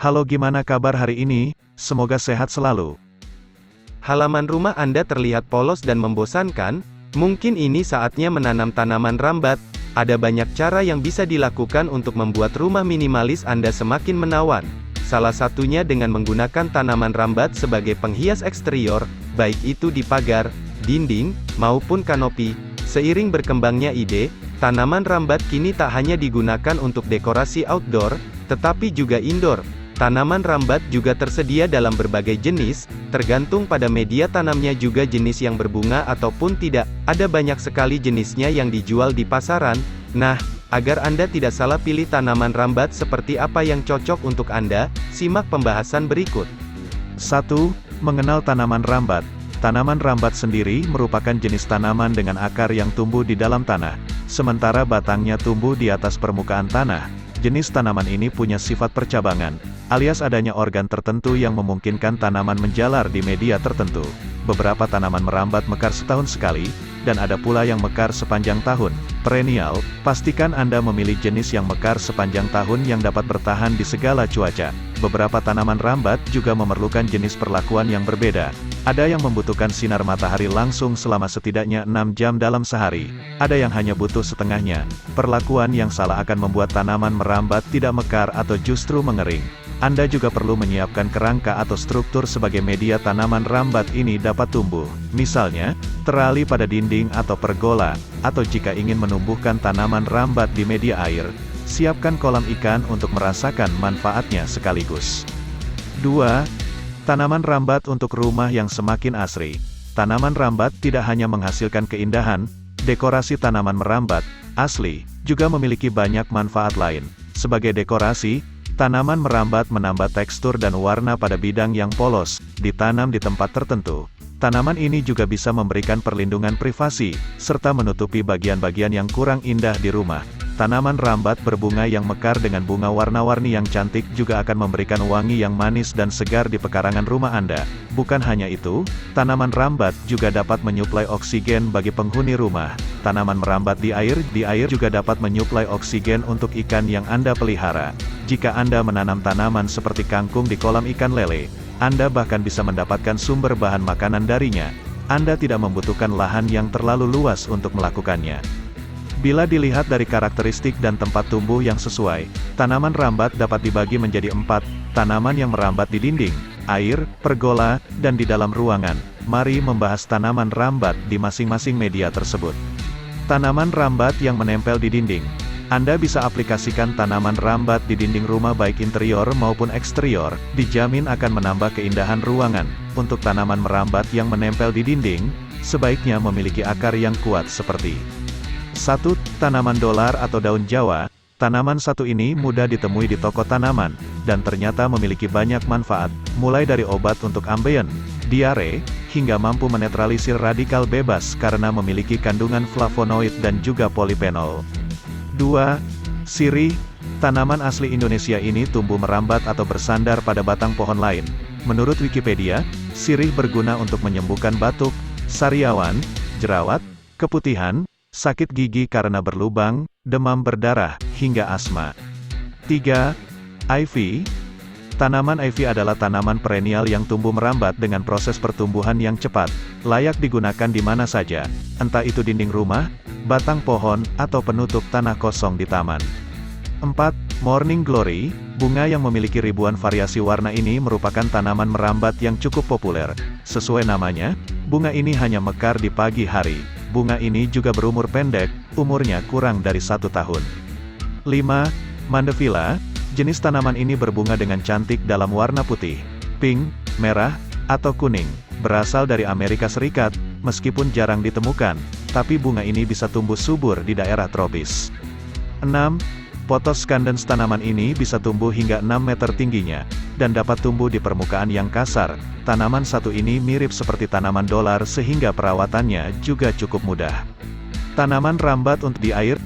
Halo, gimana kabar hari ini? Semoga sehat selalu. Halaman rumah Anda terlihat polos dan membosankan? Mungkin ini saatnya menanam tanaman rambat. Ada banyak cara yang bisa dilakukan untuk membuat rumah minimalis Anda semakin menawan. Salah satunya dengan menggunakan tanaman rambat sebagai penghias eksterior, baik itu di pagar, dinding, maupun kanopi. Seiring berkembangnya ide, tanaman rambat kini tak hanya digunakan untuk dekorasi outdoor, tetapi juga indoor. Tanaman rambat juga tersedia dalam berbagai jenis, tergantung pada media tanamnya juga jenis yang berbunga ataupun tidak. Ada banyak sekali jenisnya yang dijual di pasaran. Nah, agar Anda tidak salah pilih tanaman rambat seperti apa yang cocok untuk Anda, simak pembahasan berikut. 1. Mengenal tanaman rambat. Tanaman rambat sendiri merupakan jenis tanaman dengan akar yang tumbuh di dalam tanah, sementara batangnya tumbuh di atas permukaan tanah. Jenis tanaman ini punya sifat percabangan, alias adanya organ tertentu yang memungkinkan tanaman menjalar di media tertentu. Beberapa tanaman merambat mekar setahun sekali, dan ada pula yang mekar sepanjang tahun. Perennial, pastikan Anda memilih jenis yang mekar sepanjang tahun yang dapat bertahan di segala cuaca. Beberapa tanaman rambat juga memerlukan jenis perlakuan yang berbeda. Ada yang membutuhkan sinar matahari langsung selama setidaknya 6 jam dalam sehari. Ada yang hanya butuh setengahnya. Perlakuan yang salah akan membuat tanaman merambat tidak mekar atau justru mengering. Anda juga perlu menyiapkan kerangka atau struktur sebagai media tanaman rambat ini dapat tumbuh. Misalnya, terali pada dinding atau pergola, atau jika ingin menumbuhkan tanaman rambat di media air, siapkan kolam ikan untuk merasakan manfaatnya sekaligus. 2. Tanaman rambat untuk rumah yang semakin asri. Tanaman rambat tidak hanya menghasilkan keindahan, dekorasi tanaman merambat asli juga memiliki banyak manfaat lain. Sebagai dekorasi, tanaman merambat menambah tekstur dan warna pada bidang yang polos, ditanam di tempat tertentu. Tanaman ini juga bisa memberikan perlindungan privasi, serta menutupi bagian-bagian yang kurang indah di rumah. Tanaman rambat berbunga yang mekar dengan bunga warna-warni yang cantik juga akan memberikan wangi yang manis dan segar di pekarangan rumah Anda. Bukan hanya itu, tanaman rambat juga dapat menyuplai oksigen bagi penghuni rumah. Tanaman merambat di air juga dapat menyuplai oksigen untuk ikan yang Anda pelihara. Jika Anda menanam tanaman seperti kangkung di kolam ikan lele, Anda bahkan bisa mendapatkan sumber bahan makanan darinya. Anda tidak membutuhkan lahan yang terlalu luas untuk melakukannya. Bila dilihat dari karakteristik dan tempat tumbuh yang sesuai, tanaman rambat dapat dibagi menjadi 4, tanaman yang merambat di dinding, air, pergola, dan di dalam ruangan. Mari membahas tanaman rambat di masing-masing media tersebut. Tanaman rambat yang menempel di dinding. Anda bisa aplikasikan tanaman rambat di dinding rumah baik interior maupun eksterior, dijamin akan menambah keindahan ruangan. Untuk tanaman merambat yang menempel di dinding, sebaiknya memiliki akar yang kuat seperti 1. Tanaman dolar atau daun Jawa. Tanaman satu ini mudah ditemui di toko tanaman, dan ternyata memiliki banyak manfaat, mulai dari obat untuk ambeien, diare, hingga mampu menetralisir radikal bebas karena memiliki kandungan flavonoid dan juga polifenol. 2. Sirih. Tanaman asli Indonesia ini tumbuh merambat atau bersandar pada batang pohon lain. Menurut Wikipedia, sirih berguna untuk menyembuhkan batuk, sariawan, jerawat, keputihan, sakit gigi karena berlubang, demam berdarah, hingga asma. 3. Ivy. Tanaman ivy adalah tanaman perennial yang tumbuh merambat dengan proses pertumbuhan yang cepat, layak digunakan di mana saja, entah itu dinding rumah, batang pohon, atau penutup tanah kosong di taman. 4. Morning Glory. Bunga yang memiliki ribuan variasi warna ini merupakan tanaman merambat yang cukup populer. Sesuai namanya, bunga ini hanya mekar di pagi hari. Bunga ini juga berumur pendek, umurnya kurang dari 1 tahun. 5. Mandevilla. Jenis tanaman ini berbunga dengan cantik dalam warna putih, pink, merah, atau kuning. Berasal dari Amerika Serikat, meskipun jarang ditemukan, tapi bunga ini bisa tumbuh subur di daerah tropis. 6. Pothos candens. Tanaman ini bisa tumbuh hingga 6 meter tingginya, dan dapat tumbuh di permukaan yang kasar. Tanaman satu ini mirip seperti tanaman dolar sehingga perawatannya juga cukup mudah. Tanaman rambat untuk di air.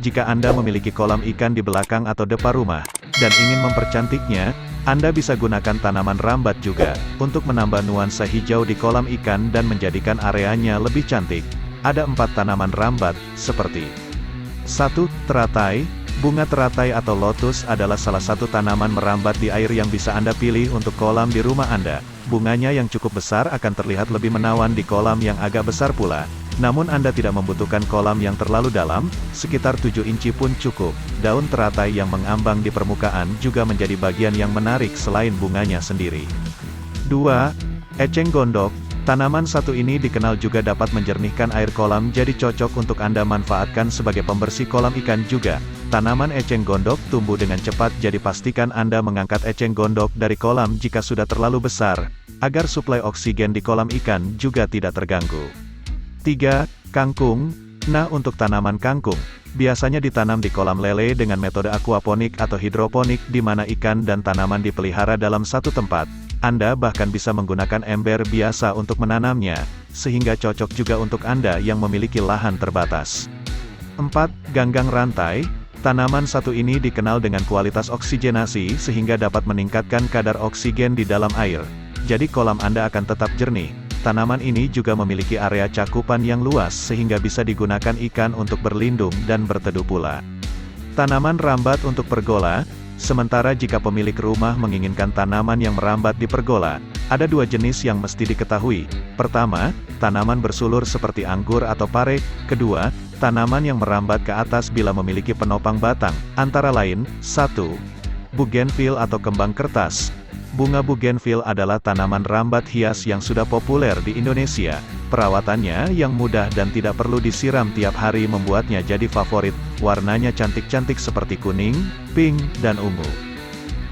Jika Anda memiliki kolam ikan di belakang atau depan rumah, dan ingin mempercantiknya, Anda bisa gunakan tanaman rambat juga, untuk menambah nuansa hijau di kolam ikan dan menjadikan areanya lebih cantik. Ada 4 tanaman rambat, seperti 1. Teratai. Bunga teratai atau lotus adalah salah satu tanaman merambat di air yang bisa Anda pilih untuk kolam di rumah Anda. Bunganya yang cukup besar akan terlihat lebih menawan di kolam yang agak besar pula. Namun Anda tidak membutuhkan kolam yang terlalu dalam, sekitar 7 inci pun cukup. Daun teratai yang mengambang di permukaan juga menjadi bagian yang menarik selain bunganya sendiri. 2. Eceng gondok. Tanaman satu ini dikenal juga dapat menjernihkan air kolam, jadi cocok untuk Anda manfaatkan sebagai pembersih kolam ikan juga. Tanaman eceng gondok tumbuh dengan cepat, jadi pastikan Anda mengangkat eceng gondok dari kolam jika sudah terlalu besar, agar suplai oksigen di kolam ikan juga tidak terganggu. 3. Kangkung. Nah, untuk tanaman kangkung, biasanya ditanam di kolam lele dengan metode aquaponik atau hidroponik di mana ikan dan tanaman dipelihara dalam satu tempat. Anda bahkan bisa menggunakan ember biasa untuk menanamnya, sehingga cocok juga untuk Anda yang memiliki lahan terbatas. 4. Ganggang rantai. Tanaman satu ini dikenal dengan kualitas oksigenasi sehingga dapat meningkatkan kadar oksigen di dalam air. Jadi kolam Anda akan tetap jernih. Tanaman ini juga memiliki area cakupan yang luas sehingga bisa digunakan ikan untuk berlindung dan berteduh pula. Tanaman rambat untuk pergola. Sementara jika pemilik rumah menginginkan tanaman yang merambat di pergola, ada 2 jenis yang mesti diketahui. Pertama, tanaman bersulur seperti anggur atau pare. Kedua, tanaman yang merambat ke atas bila memiliki penopang batang, antara lain, 1. Bougainville atau kembang kertas. Bunga bougainville adalah tanaman rambat hias yang sudah populer di Indonesia. Perawatannya yang mudah dan tidak perlu disiram tiap hari membuatnya jadi favorit. Warnanya cantik-cantik seperti kuning, pink, dan ungu.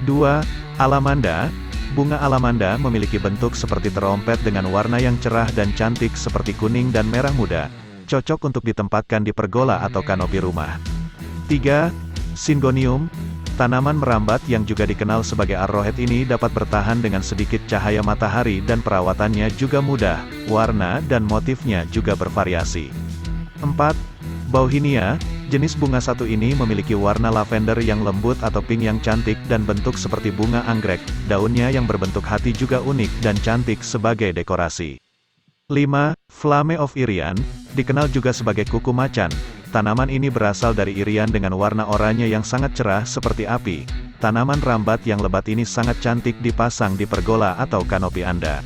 2. Alamanda. Bunga alamanda memiliki bentuk seperti terompet dengan warna yang cerah dan cantik seperti kuning dan merah muda. Cocok untuk ditempatkan di pergola atau kanopi rumah. 3. Syngonium. Tanaman merambat yang juga dikenal sebagai arrowhead ini dapat bertahan dengan sedikit cahaya matahari dan perawatannya juga mudah, warna dan motifnya juga bervariasi. 4. Bauhinia. Jenis bunga satu ini memiliki warna lavender yang lembut atau pink yang cantik dan bentuk seperti bunga anggrek. Daunnya yang berbentuk hati juga unik dan cantik sebagai dekorasi. 5. Flame of Irian. Dikenal juga sebagai kuku macan. Tanaman ini berasal dari irian dengan warna oranye yang sangat cerah seperti api. Tanaman rambat yang lebat ini sangat cantik dipasang di pergola atau kanopi Anda.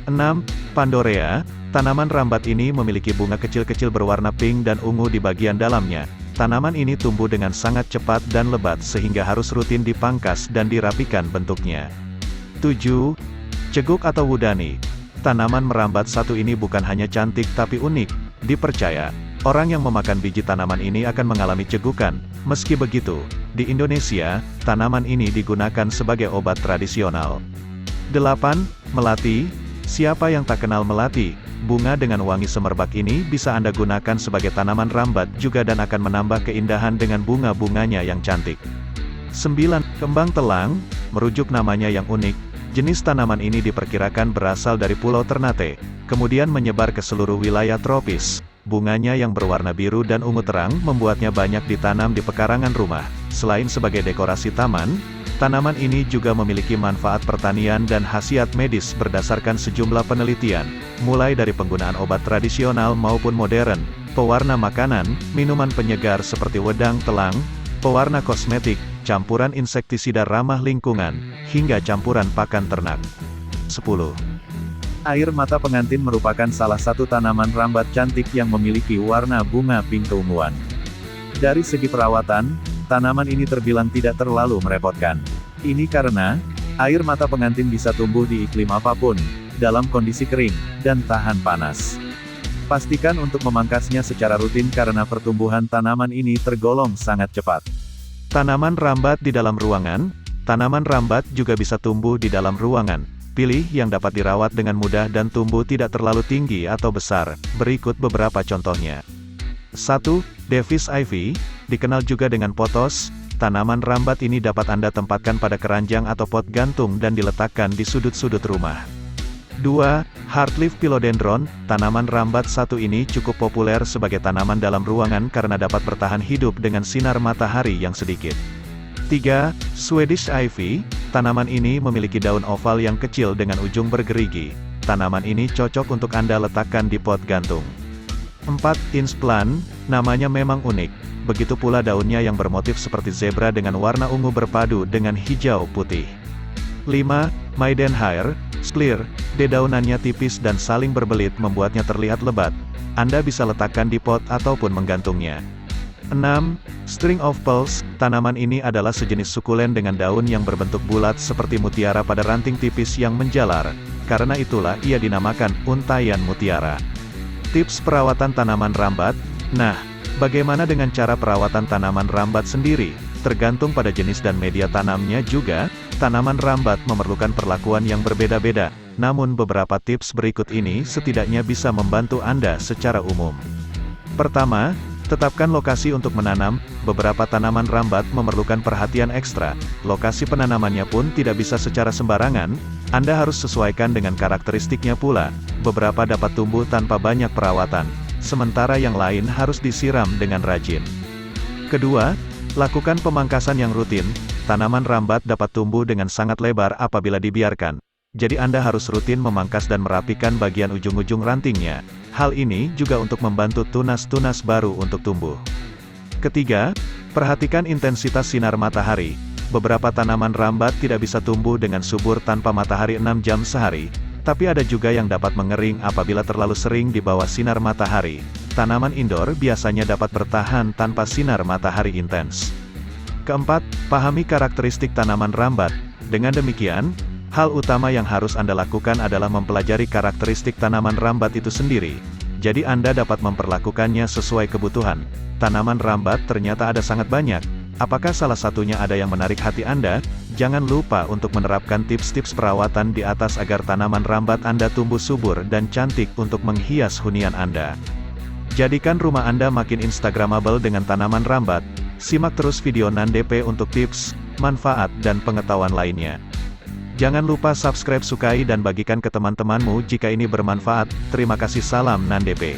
6. Pandorea. Tanaman rambat ini memiliki bunga kecil-kecil berwarna pink dan ungu di bagian dalamnya. Tanaman ini tumbuh dengan sangat cepat dan lebat sehingga harus rutin dipangkas dan dirapikan bentuknya. 7. Ceguk atau wudani. Tanaman merambat satu ini bukan hanya cantik tapi unik. Dipercaya, orang yang memakan biji tanaman ini akan mengalami cegukan. Meski begitu, di Indonesia, tanaman ini digunakan sebagai obat tradisional. 8. Melati. Siapa yang tak kenal melati? Bunga dengan wangi semerbak ini bisa Anda gunakan sebagai tanaman rambat juga dan akan menambah keindahan dengan bunga-bunganya yang cantik. 9. Kembang telang. Merujuk namanya yang unik, jenis tanaman ini diperkirakan berasal dari Pulau Ternate, kemudian menyebar ke seluruh wilayah tropis. Bunganya yang berwarna biru dan ungu terang membuatnya banyak ditanam di pekarangan rumah. Selain sebagai dekorasi taman, tanaman ini juga memiliki manfaat pertanian dan khasiat medis berdasarkan sejumlah penelitian, mulai dari penggunaan obat tradisional maupun modern, pewarna makanan, minuman penyegar seperti wedang telang, pewarna kosmetik, campuran insektisida ramah lingkungan, hingga campuran pakan ternak. 10. Air mata pengantin merupakan salah satu tanaman rambat cantik yang memiliki warna bunga pink keunguan. Dari segi perawatan, tanaman ini terbilang tidak terlalu merepotkan. Ini karena, air mata pengantin bisa tumbuh di iklim apapun, dalam kondisi kering, dan tahan panas. Pastikan untuk memangkasnya secara rutin karena pertumbuhan tanaman ini tergolong sangat cepat. Tanaman rambat di dalam ruangan. Tanaman rambat juga bisa tumbuh di dalam ruangan. Pilih yang dapat dirawat dengan mudah dan tumbuh tidak terlalu tinggi atau besar. Berikut beberapa contohnya. 1. Davis ivy, dikenal juga dengan potos. Tanaman rambat ini dapat Anda tempatkan pada keranjang atau pot gantung dan diletakkan di sudut-sudut rumah. 2. Heartleaf philodendron, tanaman rambat satu ini cukup populer sebagai tanaman dalam ruangan karena dapat bertahan hidup dengan sinar matahari yang sedikit. 3. Swedish ivy, tanaman ini memiliki daun oval yang kecil dengan ujung bergerigi. Tanaman ini cocok untuk Anda letakkan di pot gantung. 4. Insplan, namanya memang unik. Begitu pula daunnya yang bermotif seperti zebra dengan warna ungu berpadu dengan hijau putih. 5. Maidenhair, Splir, dedaunannya tipis dan saling berbelit membuatnya terlihat lebat. Anda bisa letakkan di pot ataupun menggantungnya. 6. String of Pearls, tanaman ini adalah sejenis sukulen dengan daun yang berbentuk bulat seperti mutiara pada ranting tipis yang menjalar. Karena itulah ia dinamakan untayan mutiara. Tips perawatan tanaman rambat. Nah, bagaimana dengan cara perawatan tanaman rambat sendiri? Tergantung pada jenis dan media tanamnya juga. Tanaman rambat memerlukan perlakuan yang berbeda-beda, namun beberapa tips berikut ini setidaknya bisa membantu Anda secara umum. Pertama, tetapkan lokasi untuk menanam. Beberapa tanaman rambat memerlukan perhatian ekstra. Lokasi penanamannya pun tidak bisa secara sembarangan. Anda harus sesuaikan dengan karakteristiknya pula. Beberapa dapat tumbuh tanpa banyak perawatan, sementara yang lain harus disiram dengan rajin. Kedua, lakukan pemangkasan yang rutin. Tanaman rambat dapat tumbuh dengan sangat lebar apabila dibiarkan. Jadi Anda harus rutin memangkas dan merapikan bagian ujung-ujung rantingnya. Hal ini juga untuk membantu tunas-tunas baru untuk tumbuh. Ketiga, perhatikan intensitas sinar matahari. Beberapa tanaman rambat tidak bisa tumbuh dengan subur tanpa matahari 6 jam sehari. Tapi ada juga yang dapat mengering apabila terlalu sering di bawah sinar matahari. Tanaman indoor biasanya dapat bertahan tanpa sinar matahari intens. Keempat, pahami karakteristik tanaman rambat. Dengan demikian, hal utama yang harus Anda lakukan adalah mempelajari karakteristik tanaman rambat itu sendiri. Jadi Anda dapat memperlakukannya sesuai kebutuhan. Tanaman rambat ternyata ada sangat banyak. Apakah salah satunya ada yang menarik hati Anda? Jangan lupa untuk menerapkan tips-tips perawatan di atas agar tanaman rambat Anda tumbuh subur dan cantik untuk menghias hunian Anda. Jadikan rumah Anda makin instagramable dengan tanaman rambat. Simak terus video NanDP untuk tips, manfaat dan pengetahuan lainnya. Jangan lupa subscribe, sukai dan bagikan ke teman-temanmu jika ini bermanfaat. Terima kasih, salam NanDP.